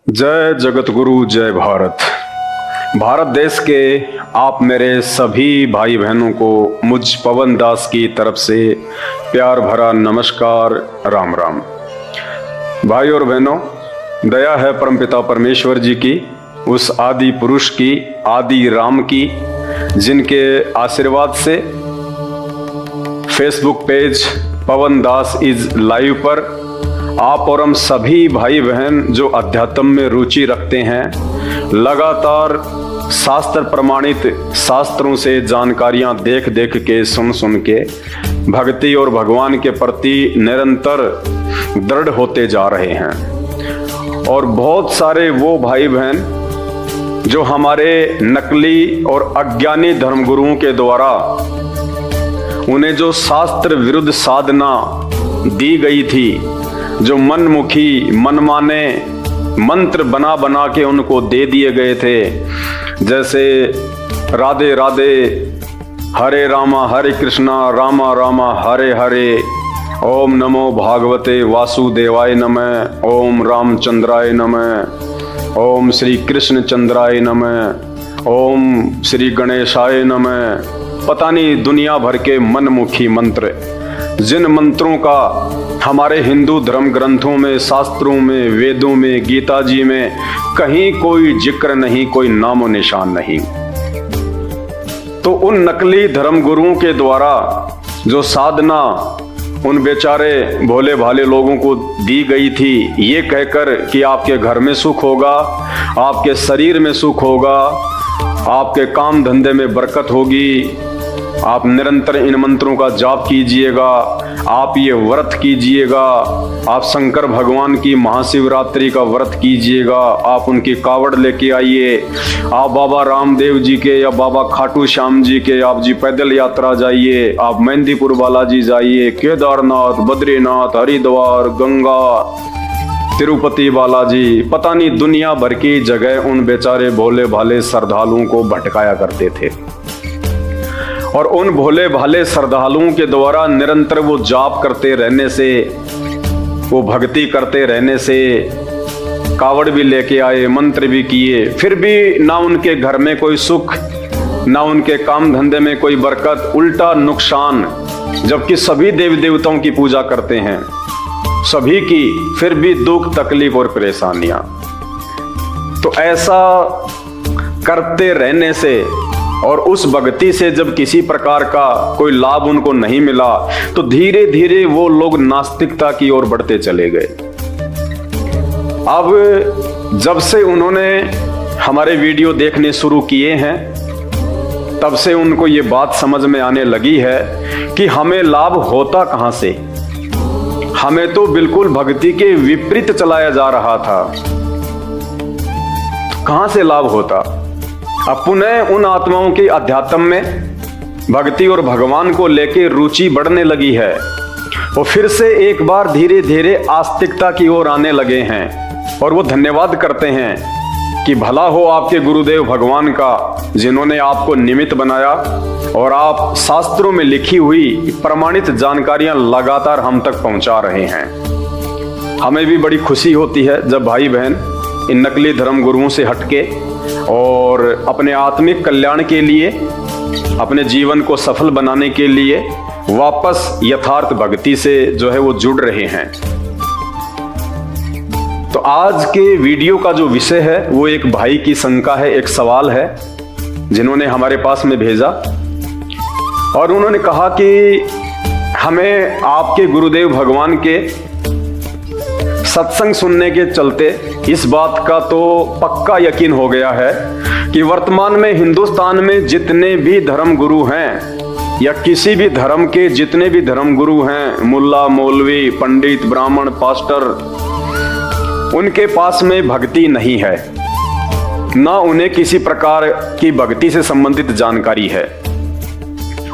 जय जगत गुरु, जय भारत। भारत देश के आप मेरे सभी भाई बहनों को मुझ पवन दास की तरफ से प्यार भरा नमस्कार, राम राम। भाई और बहनों, दया है परमपिता परमेश्वर जी की, उस आदि पुरुष की, आदि राम की, जिनके आशीर्वाद से Facebook page Pawan Das is live पर आप और हम सभी भाई बहन जो अध्यात्म में रुचि रखते हैं, लगातार शास्त्र प्रमाणित शास्त्रों से जानकारियां देख देख के, सुन सुन के भक्ति और भगवान के प्रति निरंतर दृढ़ होते जा रहे हैं। और बहुत सारे वो भाई बहन जो हमारे नकली और अज्ञानी धर्मगुरुओं के द्वारा उन्हें जो शास्त्र विरुद्ध साधना दी गई थी, जो मनमुखी मनमाने मंत्र बना बना के उनको दे दिए गए थे, जैसे राधे राधे, हरे रामा हरे कृष्णा, रामा रामा हरे हरे, ओम नमो भागवते वासुदेवाय नमः, ओम रामचंद्राय नमः, ओम श्री कृष्ण चंद्राय नमः, ओम श्री गणेशाय नमः। पता नहीं दुनिया भर के मनमुखी मंत्र, जिन मंत्रों का हमारे हिंदू धर्म ग्रंथों में, शास्त्रों में, वेदों में, गीता जी में कहीं कोई जिक्र नहीं, कोई नामो निशान नहीं। तो उन नकली धर्म गुरुओं के द्वारा जो साधना उन बेचारे भोले भाले लोगों को दी गई थी, ये कहकर कि आपके घर में सुख होगा, आपके शरीर में सुख होगा, आपके काम धंधे में बरकत होगी, आप निरंतर इन मंत्रों का जाप कीजिएगा, आप ये व्रत कीजिएगा, आप शंकर भगवान की महाशिवरात्रि का व्रत कीजिएगा, आप उनकी कावड़ लेके आइए, आप बाबा रामदेव जी के या बाबा खाटू श्याम जी के आप जी पैदल यात्रा जाइए, आप मेहंदीपुर बालाजी जाइए, केदारनाथ, बद्रीनाथ, हरिद्वार, गंगा, तिरुपति बालाजी, पता नहीं दुनिया भर की जगह उन बेचारे भोले भाले श्रद्धालुओं को भटकाया करते थे। और उन भोले भाले श्रद्धालुओं के द्वारा निरंतर वो जाप करते रहने से, वो भक्ति करते रहने से, कावड़ भी लेके आए, मंत्र भी किए, फिर भी ना उनके घर में कोई सुख, ना उनके काम धंधे में कोई बरकत, उल्टा नुकसान। जबकि सभी देवी देवताओं की पूजा करते हैं, सभी की, फिर भी दुख तकलीफ और परेशानियां। तो ऐसा करते रहने से और उस भक्ति से जब किसी प्रकार का कोई लाभ उनको नहीं मिला, तो धीरे धीरे वो लोग नास्तिकता की ओर बढ़ते चले गए। अब जब से उन्होंने हमारे वीडियो देखने शुरू किए हैं, तब से उनको ये बात समझ में आने लगी है कि हमें लाभ होता कहां से। हमें तो बिल्कुल भक्ति के विपरीत चलाया जा रहा था, तो कहां से लाभ होता। अब पुनः उन आत्माओं की अध्यात्म में भक्ति और भगवान को लेकर रुचि बढ़ने लगी है, और फिर से एक बार धीरे धीरे आस्तिकता की ओर आने लगे हैं। और वो धन्यवाद करते हैं कि भला हो आपके गुरुदेव भगवान का, जिन्होंने आपको निमित्त बनाया और आप शास्त्रों में लिखी हुई प्रमाणित जानकारियां लगातार हम तक पहुंचा रहे हैं। हमें भी बड़ी खुशी होती है जब भाई बहन इन नकली धर्म गुरुओं से हटके और अपने आत्मिक कल्याण के लिए, अपने जीवन को सफल बनाने के लिए वापस यथार्थ भक्ति से जो है वो जुड़ रहे हैं। तो आज के वीडियो का जो विषय है वो एक भाई की शंका है, एक सवाल है जिन्होंने हमारे पास में भेजा, और उन्होंने कहा कि हमें आपके गुरुदेव भगवान के सत्संग सुनने के चलते इस बात का तो पक्का यकीन हो गया है कि वर्तमान में हिंदुस्तान में जितने भी धर्म गुरु हैं, या किसी भी धर्म के जितने भी धर्म गुरु हैं, मुल्ला, मौलवी, पंडित, ब्राह्मण, पास्टर, उनके पास में भक्ति नहीं है, ना उन्हें किसी प्रकार की भक्ति से संबंधित जानकारी है।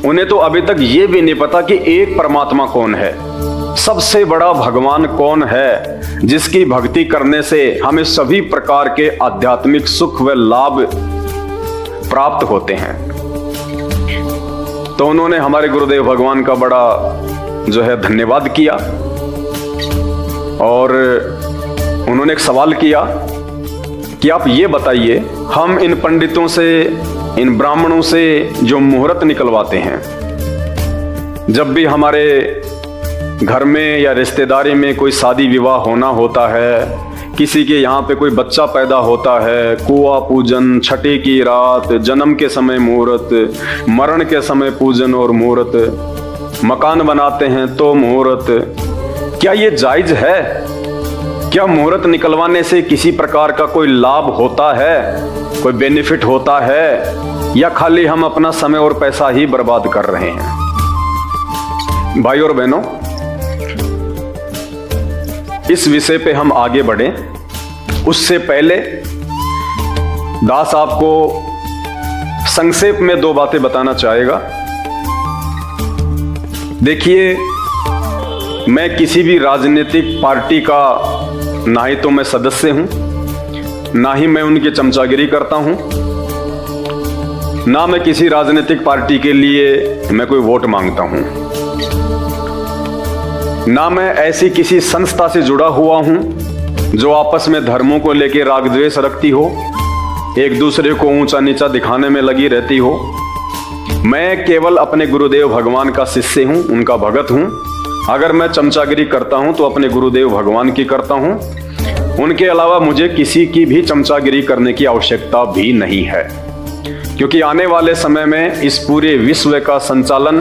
उन्हें तो अभी तक ये भी नहीं पता कि एक परमात्मा कौन है, सबसे बड़ा भगवान कौन है, जिसकी भक्ति करने से हमें सभी प्रकार के आध्यात्मिक सुख व लाभ प्राप्त होते हैं। तो उन्होंने हमारे गुरुदेव भगवान का बड़ा जो है धन्यवाद किया, और उन्होंने एक सवाल किया कि आप ये बताइए, हम इन पंडितों से, इन ब्राह्मणों से जो मुहूर्त निकलवाते हैं, जब भी हमारे घर में या रिश्तेदारी में कोई शादी विवाह होना होता है, किसी के यहाँ पे कोई बच्चा पैदा होता है, कुआं पूजन, छठी की रात, जन्म के समय मुहूर्त, मरण के समय पूजन और मुहूर्त, मकान बनाते हैं तो मुहूर्त, क्या ये जायज है? क्या मुहूर्त निकलवाने से किसी प्रकार का कोई लाभ होता है, कोई बेनिफिट होता है, या खाली हम अपना समय और पैसा ही बर्बाद कर रहे हैं? भाई और बहनों, इस विषय पे हम आगे बढ़ें उससे पहले दास आपको संक्षेप में 2 बातें बताना चाहेगा। देखिए, मैं किसी भी राजनीतिक पार्टी का ना ही तो मैं सदस्य हूं, ना ही मैं उनकी चमचागिरी करता हूं, ना मैं किसी राजनीतिक पार्टी के लिए मैं कोई वोट मांगता हूं, ना मैं ऐसी किसी संस्था से जुड़ा हुआ हूं जो आपस में धर्मों को लेकर राग द्वेष रखती हो, एक दूसरे को ऊंचा नीचा दिखाने में लगी रहती हो। मैं केवल अपने गुरुदेव भगवान का शिष्य हूं, उनका भगत हूं। अगर मैं चमचागिरी करता हूं तो अपने गुरुदेव भगवान की करता हूं, उनके अलावा मुझे किसी की भी चमचागिरी करने की आवश्यकता भी नहीं है, क्योंकि आने वाले समय में इस पूरे विश्व का संचालन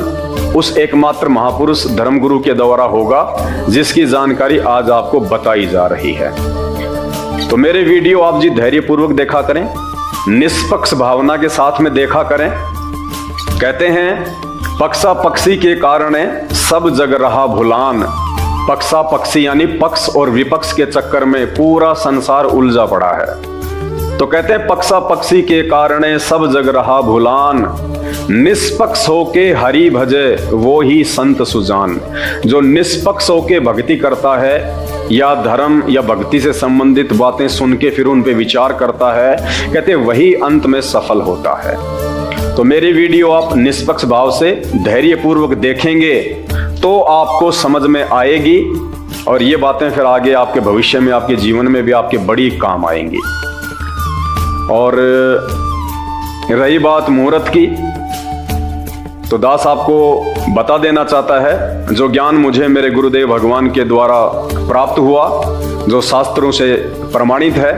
उस एकमात्र महापुरुष धर्मगुरु के द्वारा होगा, जिसकी जानकारी आज आपको बताई जा रही है। तो मेरे वीडियो आप जी धैर्यपूर्वक देखा करें, निष्पक्ष भावना के साथ में देखा करें। कहते हैं पक्षा पक्षी के कारण सब जग रहा भुलान। पक्षा पक्षी यानी पक्ष और विपक्ष के चक्कर में पूरा संसार उलझा पड़ा है। तो कहते हैं पक्षा पक्षी के कारण सब जग रहा भुलान, निष्पक्ष होके हरि भजे वो ही संत सुजान। जो निष्पक्ष होके भक्ति करता है या धर्म या भक्ति से संबंधित बातें सुन के फिर उन पे विचार करता है, कहते वही अंत में सफल होता है। तो मेरी वीडियो आप निष्पक्ष भाव से धैर्यपूर्वक देखेंगे तो आपको समझ में आएगी, और ये बातें फिर आगे आपके भविष्य में, आपके जीवन में भी आपके बड़ी काम आएंगी। और रही बात मुहूर्त की, तो दास आपको बता देना चाहता है, जो ज्ञान मुझे मेरे गुरुदेव भगवान के द्वारा प्राप्त हुआ, जो शास्त्रों से प्रमाणित है,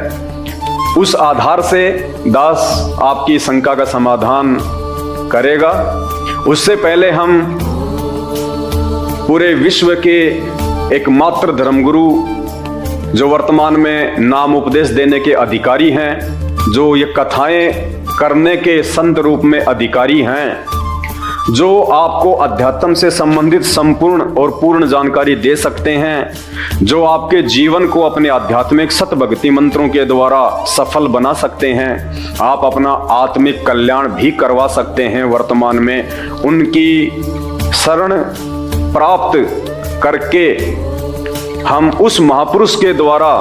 उस आधार से दास आपकी शंका का समाधान करेगा। उससे पहले हम पूरे विश्व के एकमात्र धर्मगुरु, जो वर्तमान में नाम उपदेश देने के अधिकारी हैं, जो ये कथाएं करने के संत रूप में अधिकारी हैं, जो आपको अध्यात्म से संबंधित संपूर्ण और पूर्ण जानकारी दे सकते हैं, जो आपके जीवन को अपने आध्यात्मिक सत भक्ति मंत्रों के द्वारा सफल बना सकते हैं, आप अपना आत्मिक कल्याण भी करवा सकते हैं। वर्तमान में उनकी शरण प्राप्त करके हम उस महापुरुष के द्वारा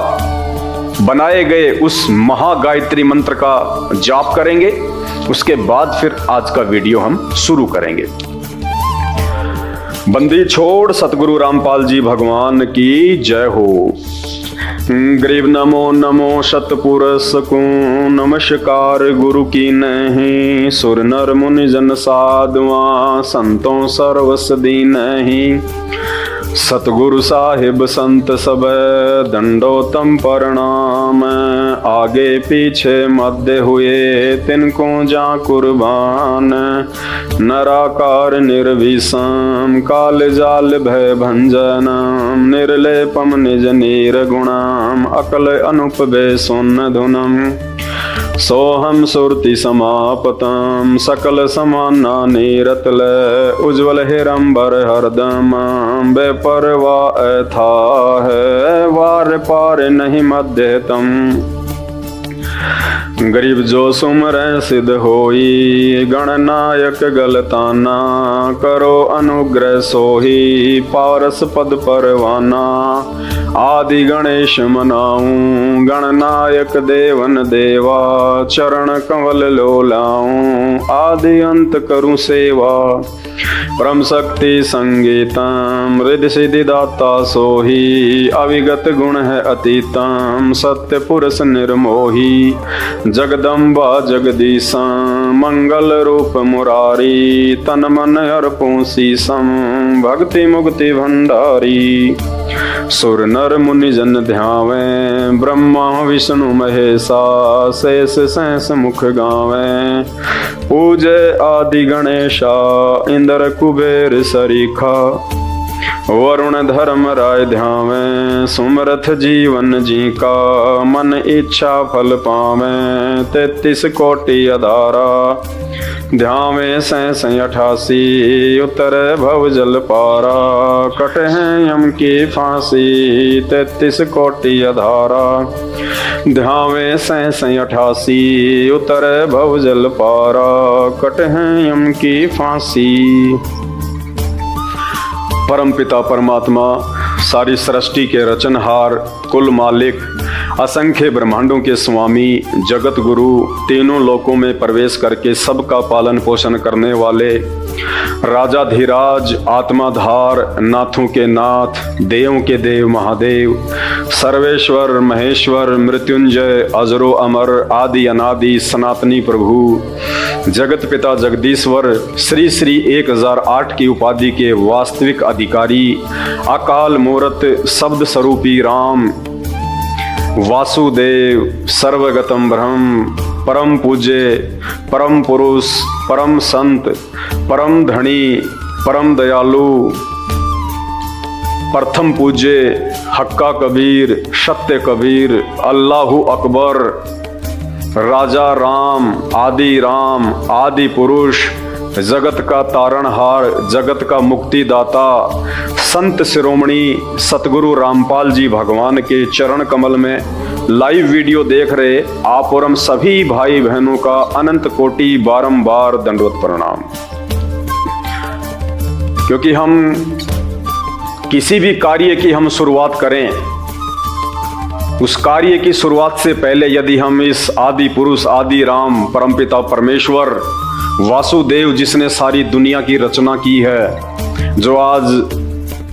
बनाए गए उस महागायत्री मंत्र का जाप करेंगे। उसके बाद फिर आज का वीडियो हम शुरू करेंगे। बंदी छोड़ सतगुरु रामपाल जी भगवान की जय हो। गरीब नमो नमो सतपुरुष को नमस्कार गुरु की नहीं, सुर नर मुनि जन साधुआ संतों सर्वस दीन नहीं। सतगुरु साहिब संत सब दंडोतम प्रणाम, आगे पीछे मध्य हुए तिनको जा कुर्बान। नराकार निर्विषम काल जाल भय भंजनम, निर्लेपम निज निर्गुणम अकल अनुप बे सुन धुनम। सोहम सुरति समापतम सकल समाना नीरतल, उज्ज्वल हिरंबर हरदम बेपरवा था है, वार पार नहीं मध्यतम। गरीब जो सुमर सिद्ध होई, गणनायक गलताना करो अनुग्रह सोही, पारस पद परवाना। आदि गणेश मनाऊं, गणनायक देवन देवा, चरण कमल लोलाऊं, आदि अंत करूं सेवा। परम शक्ति संगीतम, रिद्धि सिद्धि दाता सोही, अविगत गुण है अतीतम, सत्य पुरुष निर्मोही। जगदम्बा जगदीशम, मंगल रूप मुरारी, तन मन अर्पूं शीशम, भक्ति मुक्ति भंडारी। सुर नर मुनि जन ध्यावें, ब्रह्मा विष्णु महेशा, शेष सहस मुख गावें। पूजे आदि गणेशा, इंद्र कुबेर सरीखा, वरुण धर्म राय ध्यावें। सुमरथ जीवन जी का, मन इच्छा फल पावें। 33 कोटि अधारा, ध्यावें 88, उतर भव जल पारा, कट हैं यम की फांसी। 33 कोटि अधारा, ध्यावें 88, उतर भव जल पारा, कट हैं यम की फांसी। परमपिता परमात्मा, सारी सृष्टि के रचनहार, कुल मालिक, असंख्य ब्रह्मांडों के स्वामी, जगत गुरु, तीनों लोकों में प्रवेश करके सबका पालन पोषण करने वाले, राजाधिराज, आत्माधार, नाथों के नाथ, देवों के देव महादेव, सर्वेश्वर महेश्वर, मृत्युंजय, अजरो अमर, आदि अनादि सनातनी प्रभु, जगत पिता जगदीश्वर, श्री श्री 1008 की उपाधि के वास्तविक अधिकारी, अकाल मूरत शब्द स्वरूपी राम, वासुदेव, सर्वगतम ब्रह्म, परम पूज्य, परम पुरुष, परम संत, परम धनी, परम दयालु, प्रथम पूज्य, हक्का कबीर, सत्य कबीर, अल्लाहु अकबर, राजा राम, आदि पुरुष, जगत का तारणहार, जगत का मुक्तिदाता, संत शिरोमणि सतगुरु रामपाल जी भगवान के चरण कमल में लाइव वीडियो देख रहे आप और हम सभी भाई बहनों का अनंत कोटि बारंबार दंडवत प्रणाम। क्योंकि हम किसी भी कार्य की हम शुरुआत करें, उस कार्य की शुरुआत से पहले यदि हम इस आदि पुरुष, आदि राम, परमपिता परमेश्वर, वासुदेव जिसने सारी दुनिया की रचना की है, जो आज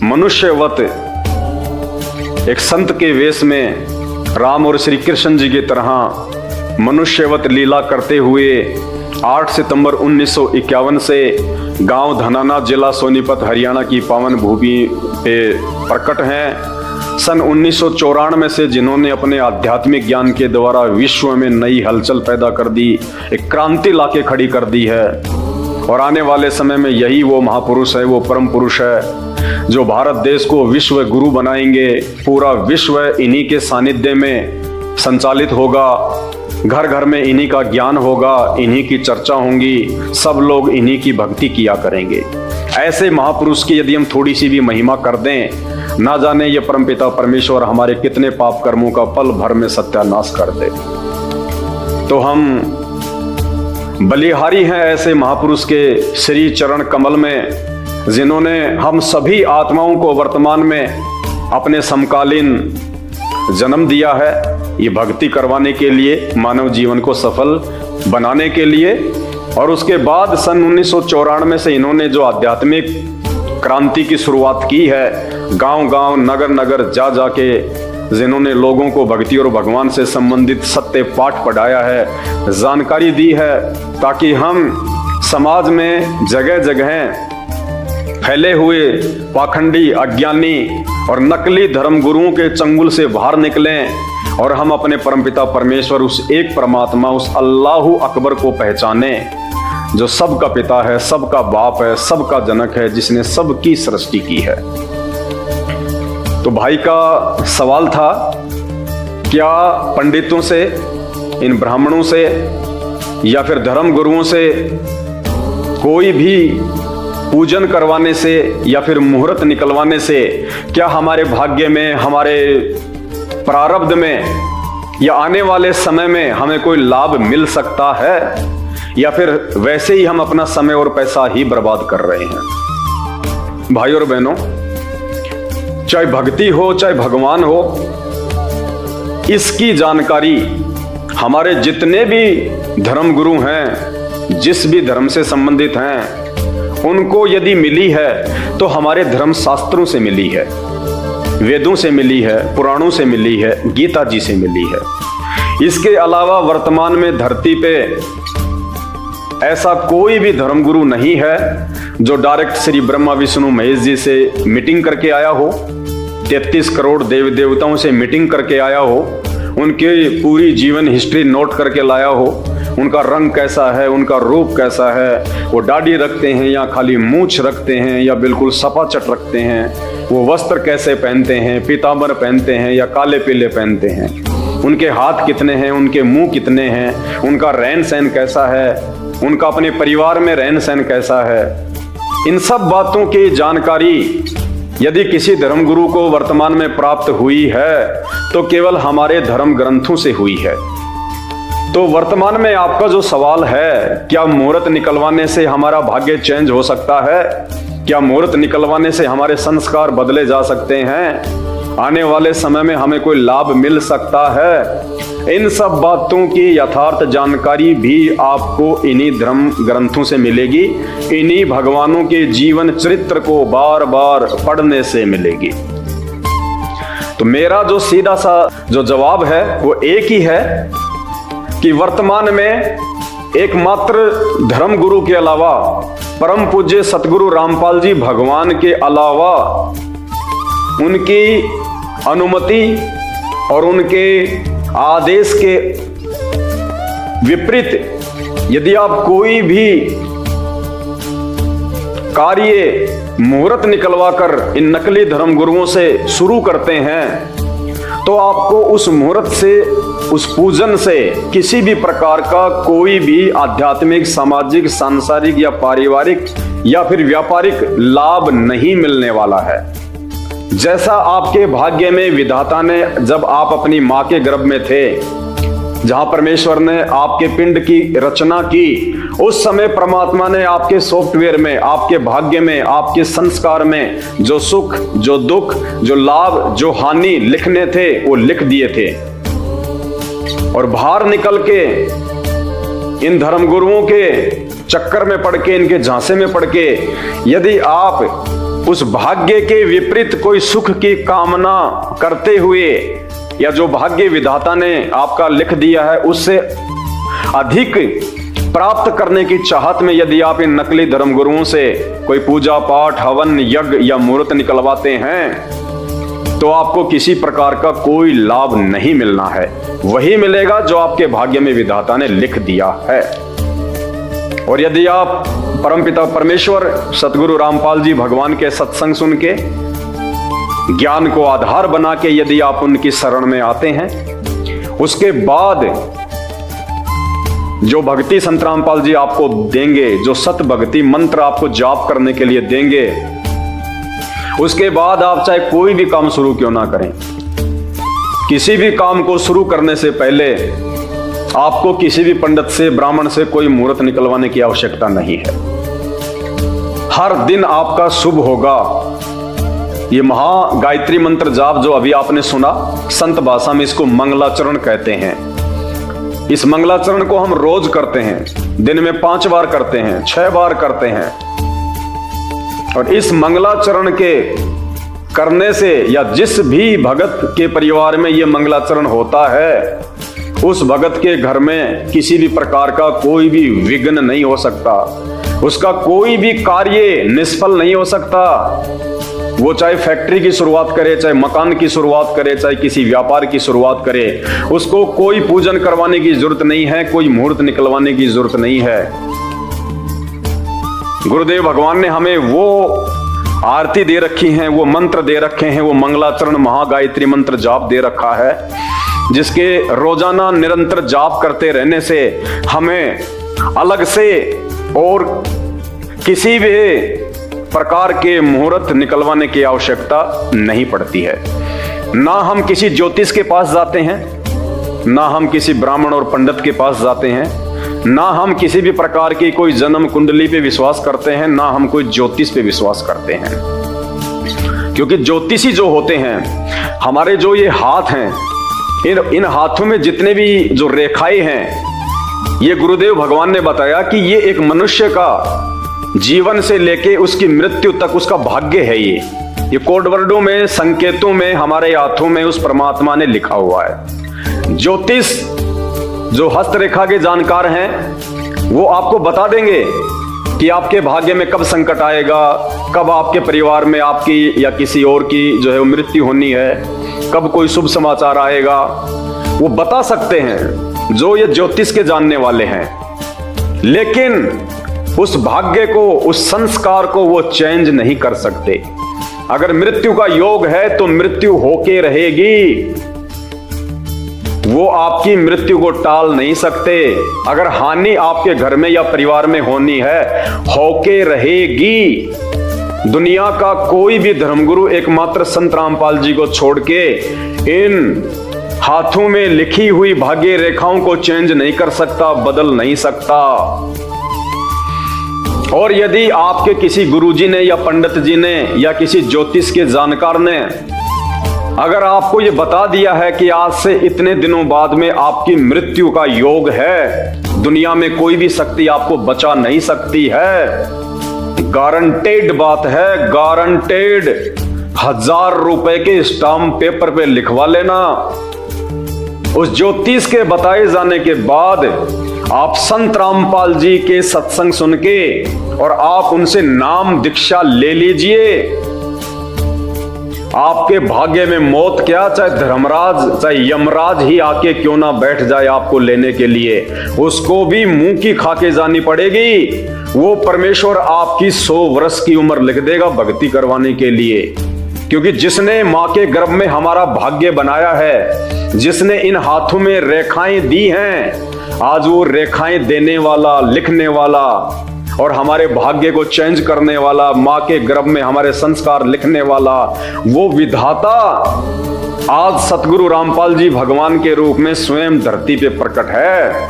मनुष्यवत एक संत के वेश में राम और श्री कृष्ण जी की तरह मनुष्यवत लीला करते हुए 8 सितंबर 1951 से गांव धनाना, जिला सोनीपत, हरियाणा की पावन भूमि पे प्रकट हैं। सन 1994 से जिन्होंने अपने आध्यात्मिक ज्ञान के द्वारा विश्व में नई हलचल पैदा कर दी, एक क्रांति लाके खड़ी कर दी है। और आने वाले समय में यही वो महापुरुष है, वो परम पुरुष है जो भारत देश को विश्व गुरु बनाएंगे। पूरा विश्व इन्हीं के सानिध्य में संचालित होगा, घर घर में इन्हीं का ज्ञान होगा, इन्हीं की चर्चा होंगी, सब लोग इन्हीं की भक्ति किया करेंगे। ऐसे महापुरुष की यदि हम थोड़ी सी भी महिमा कर दें, ना जाने ये परमपिता परमेश्वर हमारे कितने पाप कर्मों का पल भर में सत्यानाश कर दे। तो हम बलिहारी हैं ऐसे महापुरुष के श्री चरण कमल में, जिन्होंने हम सभी आत्माओं को वर्तमान में अपने समकालीन जन्म दिया है, ये भक्ति करवाने के लिए, मानव जीवन को सफल बनाने के लिए। और उसके बाद सन 1994 से इन्होंने जो आध्यात्मिक क्रांति की शुरुआत की है, गांव गांव, नगर नगर जा जाके जिन्होंने लोगों को भक्ति और भगवान से संबंधित सत्य पाठ पढ़ाया है, जानकारी दी है, ताकि हम समाज में जगह जगह फैले हुए पाखंडी, अज्ञानी और नकली धर्म गुरुओं के चंगुल से बाहर निकलें और हम अपने परमपिता परमेश्वर, उस एक परमात्मा, उस अल्लाहु अकबर को पहचाने, जो सबका पिता है, सबका बाप है, सबका जनक है, जिसने सबकी सृष्टि की है। तो भाई का सवाल था, क्या पंडितों से, इन ब्राह्मणों से या फिर धर्म गुरुओं से कोई भी पूजन करवाने से या फिर मुहूर्त निकलवाने से क्या हमारे भाग्य में, हमारे प्रारब्ध में या आने वाले समय में हमें कोई लाभ मिल सकता है, या फिर वैसे ही हम अपना समय और पैसा ही बर्बाद कर रहे हैं? भाई और बहनों, चाहे भक्ति हो चाहे भगवान हो, इसकी जानकारी हमारे जितने भी धर्म गुरु हैं, जिस भी धर्म से संबंधित हैं, उनको यदि मिली है तो हमारे धर्म शास्त्रों से मिली है, वेदों से मिली है, पुराणों से मिली है, गीता जी से मिली है। इसके अलावा वर्तमान में धरती पे ऐसा कोई भी धर्मगुरु नहीं है जो डायरेक्ट श्री ब्रह्मा विष्णु महेश जी से मीटिंग करके आया हो, 33 करोड़ देवी देवताओं से मीटिंग करके आया हो, उनकी पूरी जीवन हिस्ट्री नोट करके लाया हो, उनका रंग कैसा है, उनका रूप कैसा है, वो दाढ़ी रखते हैं या खाली मूंछ रखते हैं या बिल्कुल सपाचट रखते हैं, वो वस्त्र कैसे पहनते हैं, पीतांबर पहनते हैं या काले पीले पहनते हैं, उनके हाथ कितने हैं, उनके मुंह कितने हैं, उनका रहन सहन कैसा है, उनका अपने परिवार में रहन सहन कैसा है, इन सब बातों की जानकारी यदि किसी धर्मगुरु को वर्तमान में प्राप्त हुई है तो केवल हमारे धर्म ग्रंथों से हुई है। तो वर्तमान में आपका जो सवाल है, क्या मुहूर्त निकलवाने से हमारा भाग्य चेंज हो सकता है? क्या मुहूर्त निकलवाने से हमारे संस्कार बदले जा सकते हैं? आने वाले समय में हमें कोई लाभ मिल सकता है? इन सब बातों की यथार्थ जानकारी भी आपको इन्हीं धर्म ग्रंथों से मिलेगी, इन्हीं भगवानों के जीवन चरित्र को बार बार पढ़ने से मिलेगी। तो मेरा जो सीधा सा जो जवाब है वो एक ही है कि वर्तमान में एकमात्र धर्म गुरु के अलावा, परम पूज्य सतगुरु रामपाल जी भगवान के अलावा, उनकी अनुमति और उनके आदेश के विपरीत यदि आप कोई भी कार्य मुहूर्त निकलवाकर इन नकली धर्म गुरुओं से शुरू करते हैं तो आपको उस मुहूर्त से, उस पूजन से किसी भी प्रकार का कोई भी आध्यात्मिक, सामाजिक, सांसारिक या पारिवारिक या फिर व्यापारिक लाभ नहीं मिलने वाला है। जैसा आपके भाग्य में विधाता ने, जब आप अपनी मां के गर्भ में थे, जहां परमेश्वर ने आपके पिंड की रचना की, उस समय परमात्मा ने आपके सॉफ्टवेयर में, आपके भाग्य में, आपके संस्कार में जो सुख, जो दुख, जो लाभ, जो हानि लिखने थे वो लिख दिए थे। और बाहर निकल के इन धर्मगुरुओं के चक्कर में पड़ के, इनके झांसे में पड़ के यदि आप उस भाग्य के विपरीत कोई सुख की कामना करते हुए, या जो भाग्य विधाता ने आपका लिख दिया है उससे अधिक प्राप्त करने की चाहत में यदि आप इन नकली धर्मगुरुओं से कोई पूजा पाठ, हवन, यज्ञ या मुहूर्त निकलवाते हैं तो आपको किसी प्रकार का कोई लाभ नहीं मिलना है। वही मिलेगा जो आपके भाग्य में विधाता ने लिख दिया है। और यदि आप परमपिता परमेश्वर सतगुरु रामपाल जी भगवान के सत्संग सुन के, ज्ञान को आधार बना के यदि आप उनकी शरण में आते हैं, उसके बाद जो भक्ति संत रामपाल जी आपको देंगे, जो सत भक्ति मंत्र आपको जाप करने के लिए देंगे, उसके बाद आप चाहे कोई भी काम शुरू क्यों ना करें, किसी भी काम को शुरू करने से पहले आपको किसी भी पंडित से, ब्राह्मण से कोई मुहूर्त निकलवाने की आवश्यकता नहीं है। हर दिन आपका शुभ होगा। ये महा गायत्री मंत्र जाप जो अभी आपने सुना, संत भाषा में इसको मंगलाचरण कहते हैं। इस मंगलाचरण को हम रोज करते हैं, दिन में 5 बार करते हैं, 6 बार करते हैं। और इस मंगलाचरण के करने से, या जिस भी भगत के परिवार में ये मंगलाचरण होता है, उस भगत के घर में किसी भी प्रकार का कोई भी विघ्न नहीं हो सकता, उसका कोई भी कार्य निष्फल नहीं हो सकता। वो चाहे फैक्ट्री की शुरुआत करे, चाहे मकान की शुरुआत करे, चाहे किसी व्यापार की शुरुआत करे, उसको कोई पूजन करवाने की जरूरत नहीं है, कोई मुहूर्त निकलवाने की जरूरत नहीं है। गुरुदेव भगवान ने हमें वो आरती दे रखी है, वो मंत्र दे रखे हैं, वो मंगलाचरण महागायत्री मंत्र जाप दे रखा है, जिसके रोजाना निरंतर जाप करते रहने से हमें अलग से और किसी भी प्रकार के मुहूर्त निकलवाने की आवश्यकता नहीं पड़ती है। ना हम किसी ज्योतिष के पास जाते हैं, ना हम किसी ब्राह्मण और पंडित के पास जाते हैं, ना हम किसी भी प्रकार की कोई जन्म कुंडली पे विश्वास करते हैं, ना हम कोई ज्योतिष पे विश्वास करते हैं। क्योंकि ज्योतिषी जो होते हैं, हमारे जो ये हाथ हैं, इन हाथों में जितने भी जो रेखाएं हैं, ये गुरुदेव भगवान ने बताया कि ये एक मनुष्य का जीवन से लेके उसकी मृत्यु तक उसका भाग्य है। ये कोड वर्डों में, संकेतों में, हमारे हाथों में उस परमात्मा ने लिखा हुआ है। ज्योतिष जो हस्तरेखा के जानकार हैं, वो आपको बता देंगे कि आपके भाग्य में कब संकट आएगा, कब आपके परिवार में आपकी या किसी और की जो है मृत्यु होनी है, कब कोई शुभ समाचार आएगा, वो बता सकते हैं जो ये ज्योतिष के जानने वाले हैं। लेकिन उस भाग्य को, उस संस्कार को वो चेंज नहीं कर सकते। अगर मृत्यु का योग है तो मृत्यु होके रहेगी, वो आपकी मृत्यु को टाल नहीं सकते। अगर हानि आपके घर में या परिवार में होनी है, होके रहेगी। दुनिया का कोई भी धर्मगुरु एकमात्र संत रामपाल जी को छोड़ के इन हाथों में लिखी हुई भाग्य रेखाओं को चेंज नहीं कर सकता, बदल नहीं सकता। और यदि आपके किसी गुरुजी ने या पंडित जी ने या किसी ज्योतिष के जानकार ने अगर आपको ये बता दिया है कि आज से इतने दिनों बाद में आपकी मृत्यु का योग है, दुनिया में कोई भी शक्ति आपको बचा नहीं सकती है, गारंटेड बात है, गारंटेड। 1000 रुपए के स्टाम्प पेपर पे लिखवा लेना। उस ज्योतिष के बताए जाने के बाद आप संत रामपाल जी के सत्संग सुन के और आप उनसे नाम दीक्षा ले लीजिए। आपके भाग्य में मौत क्या, चाहे धर्मराज, चाहे यमराज ही आके क्यों ना बैठ जाए आपको लेने के लिए, उसको भी मुंह की खाके जानी पड़ेगी। वो परमेश्वर आपकी 100 वर्ष की उम्र लिख देगा भक्ति करवाने के लिए। क्योंकि जिसने मां के गर्भ में हमारा भाग्य बनाया है, जिसने इन हाथों में रेखाएं दी हैं, आज वो रेखाएं देने वाला, लिखने वाला और हमारे भाग्य को चेंज करने वाला, मां के गर्भ में हमारे संस्कार लिखने वाला, वो विधाता आज सतगुरु रामपाल जी भगवान के रूप में स्वयं धरती पे प्रकट है।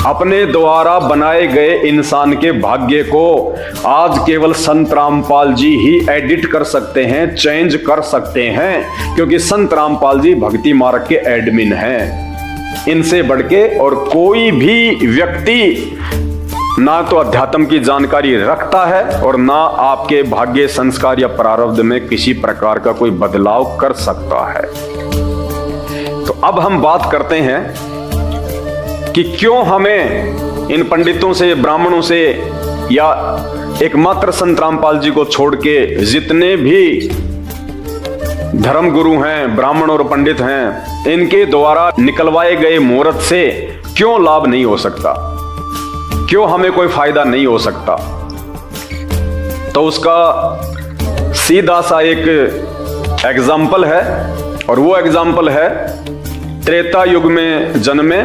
अपने द्वारा बनाए गए इंसान के भाग्य को आज केवल संत रामपाल जी ही एडिट कर सकते हैं, चेंज कर सकते हैं, क्योंकि संत रामपाल जी भक्ति मार्ग के एडमिन हैं। इनसे बढ़ के और कोई भी व्यक्ति ना तो अध्यात्म की जानकारी रखता है और ना आपके भाग्य, संस्कार या प्रारब्ध में किसी प्रकार का कोई बदलाव कर सकता है। तो अब हम बात करते हैं कि क्यों हमें इन पंडितों से, ब्राह्मणों से या एकमात्र संत रामपाल जी को छोड़ के जितने भी धर्मगुरु हैं, ब्राह्मण और पंडित हैं, इनके द्वारा निकलवाए गए मुहूर्त से क्यों लाभ नहीं हो सकता, क्यों हमें कोई फायदा नहीं हो सकता। तो उसका सीधा सा एक एग्जाम्पल है, और वो एग्जाम्पल है त्रेता युग में जन्मे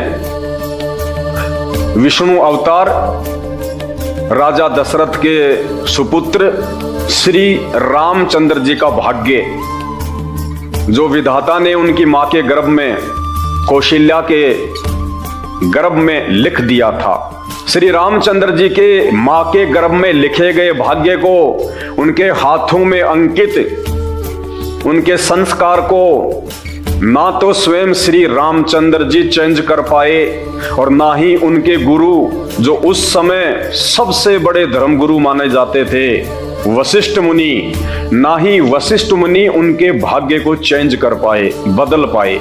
विष्णु अवतार राजा दशरथ के सुपुत्र श्री रामचंद्र जी का भाग्य, जो विधाता ने उनकी मां के गर्भ में, कौशल्या के गर्भ में लिख दिया था। श्री रामचंद्र जी के मां के गर्भ में लिखे गए भाग्य को, उनके हाथों में अंकित उनके संस्कार को ना तो स्वयं श्री रामचंद्र जी चेंज कर पाए और ना ही उनके गुरु, जो उस समय सबसे बड़े धर्मगुरु माने जाते थे, वशिष्ठ मुनि, ना ही वशिष्ठ मुनि उनके भाग्य को चेंज कर पाए, बदल पाए।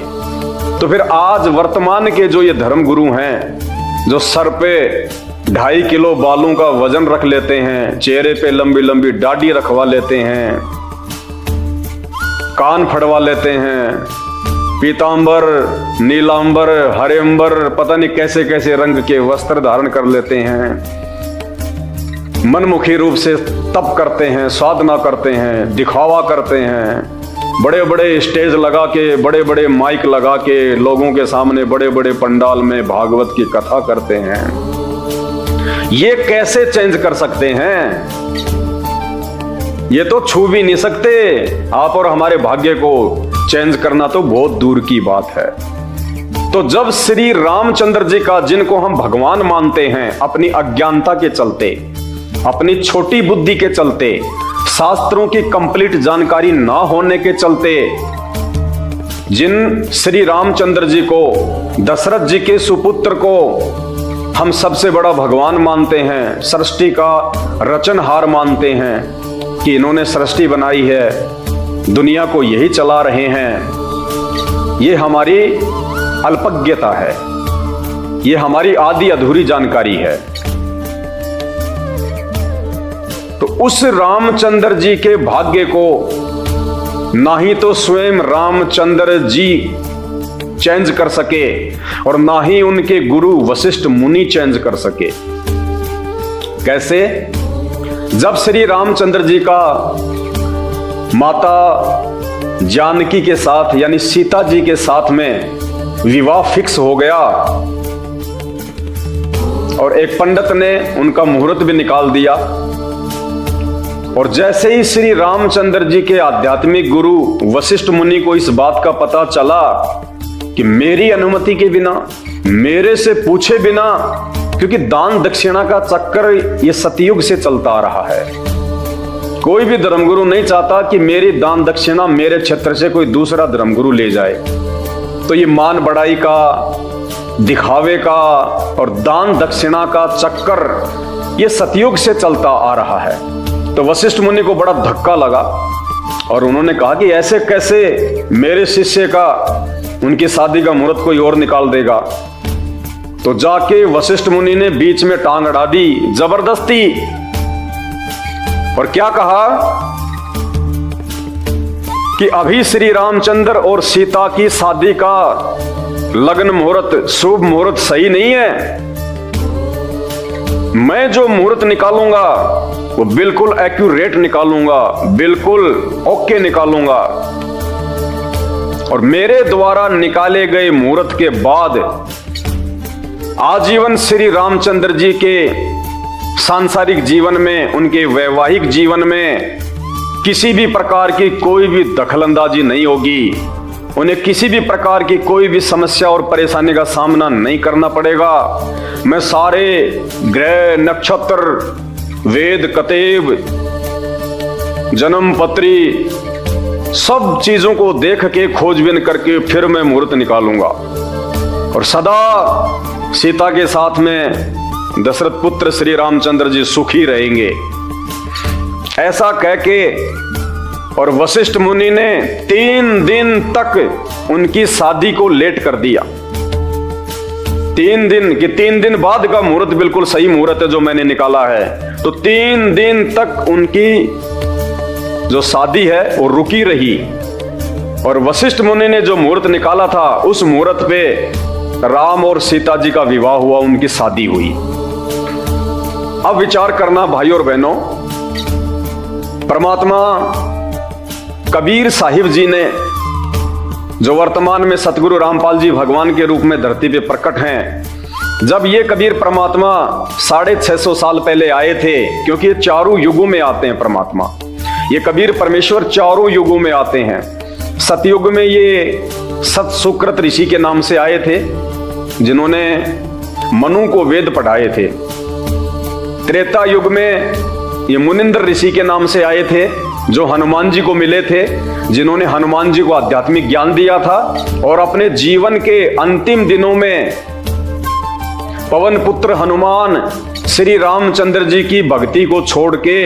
तो फिर आज वर्तमान के जो ये धर्मगुरु हैं, जो सर पे 2.5 किलो बालों का वजन रख लेते हैं, चेहरे पे लंबी लंबी दाढ़ी रखवा लेते हैं, कान फड़वा लेते हैं, पीतांबर, नीलांबर, हरेंबर, पता नहीं कैसे कैसे रंग के वस्त्र धारण कर लेते हैं, मनमुखी रूप से तप करते हैं, साधना करते हैं, दिखावा करते हैं, बड़े बड़े स्टेज लगा के, बड़े बड़े माइक लगा के लोगों के सामने बड़े बड़े पंडाल में भागवत की कथा करते हैं। ये कैसे चेंज कर सकते हैं? ये तो छू भी नहीं सकते। आप और हमारे भाग्य को चेंज करना तो बहुत दूर की बात है। तो जब श्री रामचंद्र जी का, जिनको हम भगवान मानते हैं, अपनी अज्ञानता के चलते, अपनी छोटी बुद्धि के चलते शास्त्रों की कंप्लीट जानकारी ना होने के चलते जिन श्री रामचंद्र जी को, दशरथ जी के सुपुत्र को हम सबसे बड़ा भगवान मानते हैं, सृष्टि का रचनहार मानते हैं कि इन्होंने सृष्टि बनाई है, दुनिया को यही चला रहे हैं, ये हमारी अल्पज्ञता है, ये हमारी आधी अधूरी जानकारी है। तो उस रामचंद्र जी के भाग्य को ना ही तो स्वयं रामचंद्र जी चेंज कर सके और ना ही उनके गुरु वशिष्ठ मुनि चेंज कर सके। कैसे? जब श्री रामचंद्र जी का माता जानकी के साथ यानी सीता जी के साथ में विवाह फिक्स हो गया और एक पंडित ने उनका मुहूर्त भी निकाल दिया, और जैसे ही श्री रामचंद्र जी के आध्यात्मिक गुरु वशिष्ठ मुनि को इस बात का पता चला कि मेरी अनुमति के बिना, मेरे से पूछे बिना, क्योंकि दान दक्षिणा का चक्कर ये सतयुग से चलता आ रहा है, कोई भी धर्मगुरु नहीं चाहता कि मेरी दान दक्षिणा मेरे क्षेत्र से कोई दूसरा धर्मगुरु ले जाए। तो ये मान बढ़ाई का, दिखावे का और दान दक्षिणा का चक्कर ये सतयुग से चलता आ रहा है। तो वशिष्ठ मुनि को बड़ा धक्का लगा और उन्होंने कहा कि ऐसे कैसे मेरे शिष्य का, उनकी शादी का मुहूर्त कोई और निकाल देगा। तो जाके वशिष्ठ मुनि ने बीच में टांग अड़ा दी जबरदस्ती, और क्या कहा कि अभी श्री रामचंद्र और सीता की शादी का लग्न मुहूर्त, शुभ मुहूर्त सही नहीं है, मैं जो मुहूर्त निकालूंगा वो बिल्कुल एक्यूरेट निकालूंगा, बिल्कुल ओके निकालूंगा, और मेरे द्वारा निकाले गए मुहूर्त के बाद आजीवन श्री रामचंद्र जी के सांसारिक जीवन में, उनके वैवाहिक जीवन में किसी भी प्रकार की कोई भी दखलंदाजी नहीं होगी, उन्हें किसी भी प्रकार की कोई भी समस्या और परेशानी का सामना नहीं करना पड़ेगा। मैं सारे ग्रह, नक्षत्र, वेद, कतेब, जन्म पत्री सब चीजों को देख के खोजबीन करके फिर मैं मुहूर्त निकालूंगा, और सदा सीता के साथ में दशरथ पुत्र श्री रामचंद्र जी सुखी रहेंगे। ऐसा कह के और वशिष्ठ मुनि ने 3 दिन तक उनकी शादी को लेट कर दिया। 3 दिन कि 3 दिन बाद का मुहूर्त बिल्कुल सही मुहूर्त है जो मैंने निकाला है। तो 3 दिन तक उनकी जो शादी है वो रुकी रही, और वशिष्ठ मुनि ने जो मुहूर्त निकाला था उस मुहूर्त पे राम और सीता जी का विवाह हुआ, उनकी शादी हुई। अब विचार करना भाई और बहनों, परमात्मा कबीर साहिब जी ने, जो वर्तमान में सतगुरु रामपाल जी भगवान के रूप में धरती पे प्रकट हैं, जब ये कबीर परमात्मा 650 साल पहले आए थे, क्योंकि ये चारों युगों में आते हैं परमात्मा, ये कबीर परमेश्वर चारों युगों में आते हैं। सतयुग में ये सत सुकृत ऋषि के नाम से आए थे, जिन्होंने मनु को वेद पढ़ाए थे। त्रेता युग में ये मुनिंद्र ऋषि के नाम से आए थे, जो हनुमान जी को मिले थे, जिन्होंने हनुमान जी को आध्यात्मिक ज्ञान दिया था, और अपने जीवन के अंतिम दिनों में पवन पुत्र हनुमान श्री रामचंद्र जी की भक्ति को छोड़ के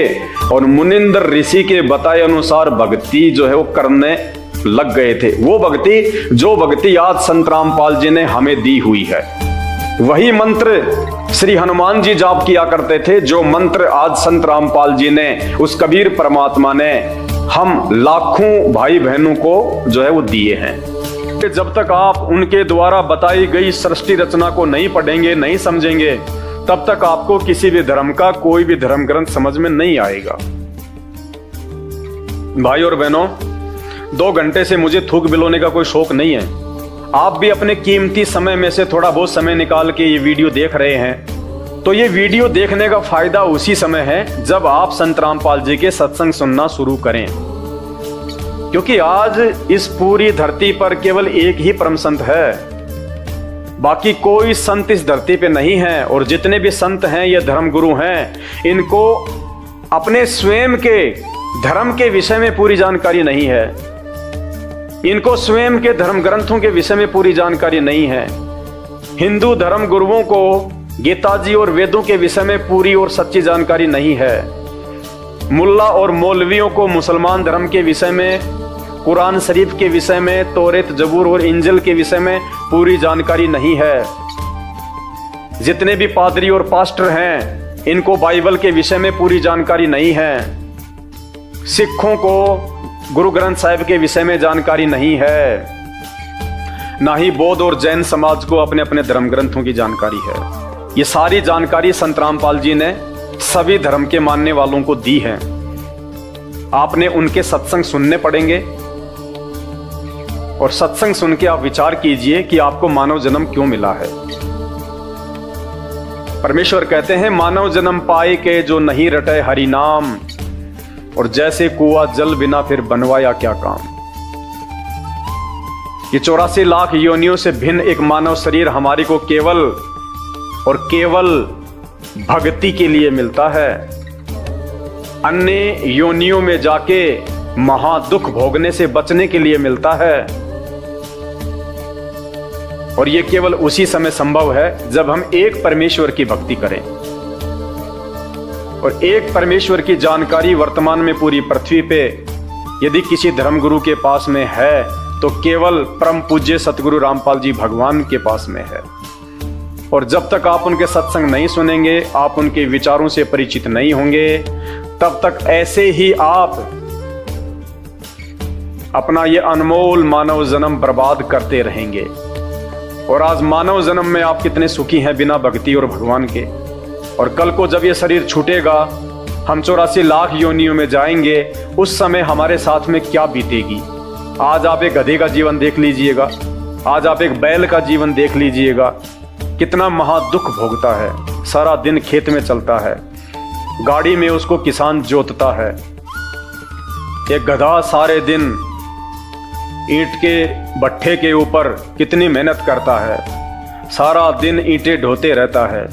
और मुनिंद्र ऋषि के बताए अनुसार भक्ति जो है वो करने लग गए थे। वो भक्ति, जो भक्ति आज संत रामपाल जी ने हमें दी हुई है, वही मंत्र श्री हनुमान जी जाप किया करते थे, जो मंत्र आज संत रामपाल जी ने, उस कबीर परमात्मा ने हम लाखों भाई बहनों को जो है वो दिए हैं। जब तक आप उनके द्वारा बताई गई सृष्टि रचना को नहीं पढ़ेंगे, नहीं समझेंगे, तब तक आपको किसी भी धर्म का कोई भी धर्म ग्रंथ समझ में नहीं आएगा। भाई और बहनों, 2 घंटे से मुझे थूक बिलोने का कोई शौक नहीं है। आप भी अपने कीमती समय में से थोड़ा बहुत समय निकाल के ये वीडियो देख रहे हैं, तो ये वीडियो देखने का फायदा उसी समय है जब आप संत रामपाल जी के सत्संग सुनना शुरू करें, क्योंकि आज इस पूरी धरती पर केवल एक ही परम संत है, बाकी कोई संत इस धरती पे नहीं है। और जितने भी संत हैं ये धर्मगुरु हैं, इनको अपने स्वयं के धर्म के विषय में पूरी जानकारी नहीं है, इनको स्वयं के धर्म ग्रंथों के विषय में पूरी जानकारी नहीं है, हिंदू धर्म गुरुओं को गीता जी और वेदों के विषय में पूरी और सच्ची जानकारी नहीं है, मुल्ला और मौलवियों को मुसलमान धर्म के विषय में, कुरान शरीफ के विषय में, तौरेत जबूर और इंजिल के विषय में पूरी जानकारी नहीं है। जितने भी पादरी और पास्टर हैं, इनको बाइबल के विषय में पूरी जानकारी नहीं है। सिखों को गुरु ग्रंथ साहिब के विषय में जानकारी नहीं है, ना ही बौद्ध और जैन समाज को अपने अपने धर्म ग्रंथों की जानकारी है। ये सारी जानकारी संत रामपाल जी ने सभी धर्म के मानने वालों को दी है। आपने उनके सत्संग सुनने पड़ेंगे और सत्संग सुन के आप विचार कीजिए कि आपको मानव जन्म क्यों मिला है। परमेश्वर कहते हैं, मानव जन्म पाए के जो नहीं रटे हरि नाम, और जैसे कुआं जल बिना फिर बनवाया क्या काम। ये 84 लाख योनियों से भिन्न एक मानव शरीर हमारी को केवल और केवल भक्ति के लिए मिलता है। अन्य योनियों में जाके महादुख भोगने से बचने के लिए मिलता है, और यह केवल उसी समय संभव है जब हम एक परमेश्वर की भक्ति करें। और एक परमेश्वर की जानकारी वर्तमान में पूरी पृथ्वी पे यदि किसी धर्मगुरु के पास में है तो केवल परम पूज्य सतगुरु रामपाल जी भगवान के पास में है। और जब तक आप उनके सत्संग नहीं सुनेंगे, आप उनके विचारों से परिचित नहीं होंगे, तब तक ऐसे ही आप अपना ये अनमोल मानव जन्म बर्बाद करते रहेंगे। और आज मानव जन्म में आप कितने सुखी हैं बिना भक्ति और भगवान के, और कल को जब ये शरीर छूटेगा, हम 84 लाख योनियों में जाएंगे, उस समय हमारे साथ में क्या बीतेगी। आज आप एक गधे का जीवन देख लीजिएगा, आज आप एक बैल का जीवन देख लीजिएगा, कितना महादुख भोगता है। सारा दिन खेत में चलता है, गाड़ी में उसको किसान जोतता है। एक गधा सारे दिन ईंट के भट्ठे के ऊपर कितनी मेहनत करता है, सारा दिन ईंटें ढोते रहता है।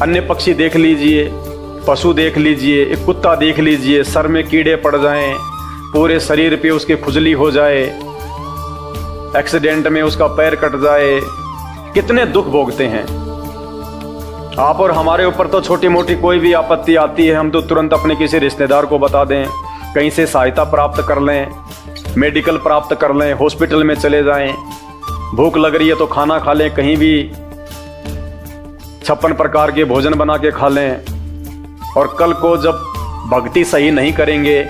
अन्य पक्षी देख लीजिए, पशु देख लीजिए, एक कुत्ता देख लीजिए, सर में कीड़े पड़ जाएं, पूरे शरीर पे उसके खुजली हो जाए, एक्सीडेंट में उसका पैर कट जाए, कितने दुख भोगते हैं। आप और हमारे ऊपर तो छोटी मोटी कोई भी आपत्ति आती है, हम तो तुरंत अपने किसी रिश्तेदार को बता दें, कहीं से सहायता प्राप्त कर लें, मेडिकल प्राप्त कर लें, हॉस्पिटल में चले जाएं। भूख लग रही है तो खाना खा लें, कहीं भी 56 प्रकार के भोजन बना के खा लें। और कल को जब भक्ति सही नहीं करेंगे,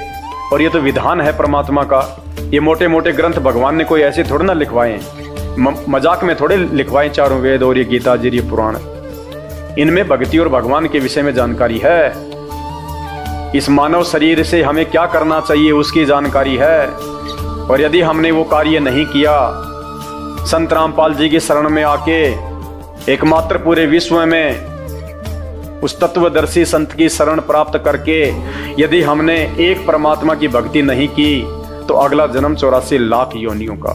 और ये तो विधान है परमात्मा का, ये मोटे मोटे ग्रंथ भगवान ने कोई ऐसे थोड़ा ना लिखवाए, मजाक में थोड़े लिखवाए चारों वेद और ये गीता जी, ये पुराण, इनमें भक्ति और भगवान के विषय में जानकारी है। इस मानव शरीर से हमें क्या करना चाहिए उसकी जानकारी है। और यदि हमने वो कार्य नहीं किया, संत रामपाल जी की शरण में आके एकमात्र पूरे विश्व में उस तत्वदर्शी संत की शरण प्राप्त करके यदि हमने एक परमात्मा की भक्ति नहीं की, तो अगला जन्म 84 लाख योनियों का।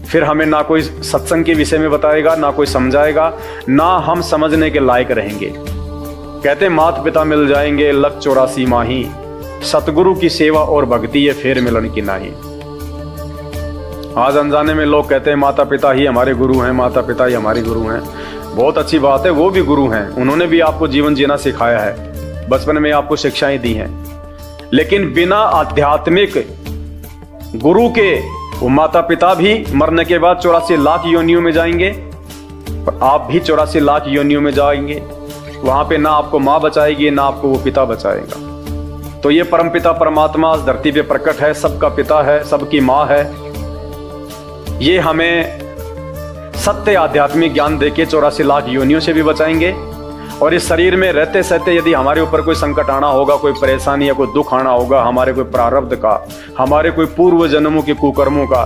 फिर हमें ना कोई सत्संग के विषय में बताएगा, ना कोई समझाएगा, ना हम समझने के लायक रहेंगे। कहते माता पिता मिल जाएंगे लख 84 माही, सतगुरु की सेवा और भक्ति ये फेर मिलन की नाही। आज अनजाने में लोग कहते हैं माता पिता ही हमारे गुरु हैं, माता पिता ही हमारे गुरु हैं। बहुत अच्छी बात है, वो भी गुरु हैं, उन्होंने भी आपको जीवन जीना सिखाया है, बचपन में आपको शिक्षाएं दी हैं। लेकिन बिना आध्यात्मिक गुरु के वो माता पिता भी मरने के बाद 84 लाख योनियों में जाएंगे, और आप भी 84 लाख योनियों में जाएंगे। वहां पे ना आपको माँ बचाएगी, ना आपको वो पिता बचाएगा। तो ये परमपिता परमात्मा इस धरती पे प्रकट है, सबका पिता है, सबकी माँ है। ये हमें सत्य आध्यात्मिक ज्ञान देके 84 लाख योनियों से भी बचाएंगे। और इस शरीर में रहते सहते यदि हमारे ऊपर कोई संकट आना होगा, कोई परेशानी या कोई दुख आना होगा, हमारे कोई प्रारब्ध का, हमारे कोई पूर्व जन्मों के कुकर्मों का,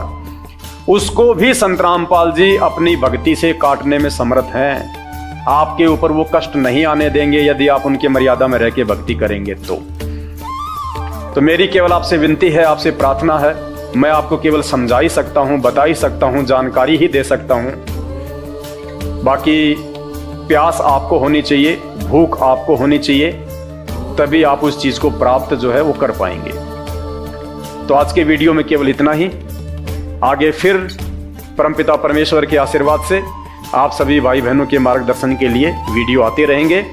उसको भी संत रामपाल जी अपनी भक्ति से काटने में समर्थ हैं। आपके ऊपर वो कष्ट नहीं आने देंगे यदि आप उनके मर्यादा में रह के भक्ति करेंगे। तो मेरी केवल आपसे विनती है, आपसे प्रार्थना है, मैं आपको केवल समझा ही सकता हूँ, बता ही सकता हूँ, जानकारी ही दे सकता हूँ। बाकी प्यास आपको होनी चाहिए, भूख आपको होनी चाहिए, तभी आप उस चीज को प्राप्त जो है वो कर पाएंगे। तो आज के वीडियो में केवल इतना ही। आगे फिर परमपिता परमेश्वर के आशीर्वाद से आप सभी भाई बहनों के मार्गदर्शन के लिए वीडियो आते रहेंगे।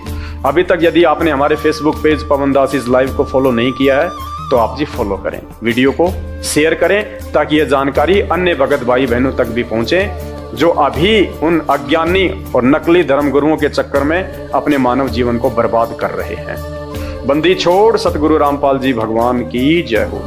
अभी तक यदि आपने हमारे Facebook page Pawan Das is live को फॉलो नहीं किया है तो आप जी फॉलो करें, वीडियो को शेयर करें ताकि यह जानकारी अन्य भगत भाई बहनों तक भी पहुंचे जो अभी उन अज्ञानी और नकली धर्मगुरुओं के चक्कर में अपने मानव जीवन को बर्बाद कर रहे हैं। बंदी छोड़ सतगुरु रामपाल जी भगवान की जय हो।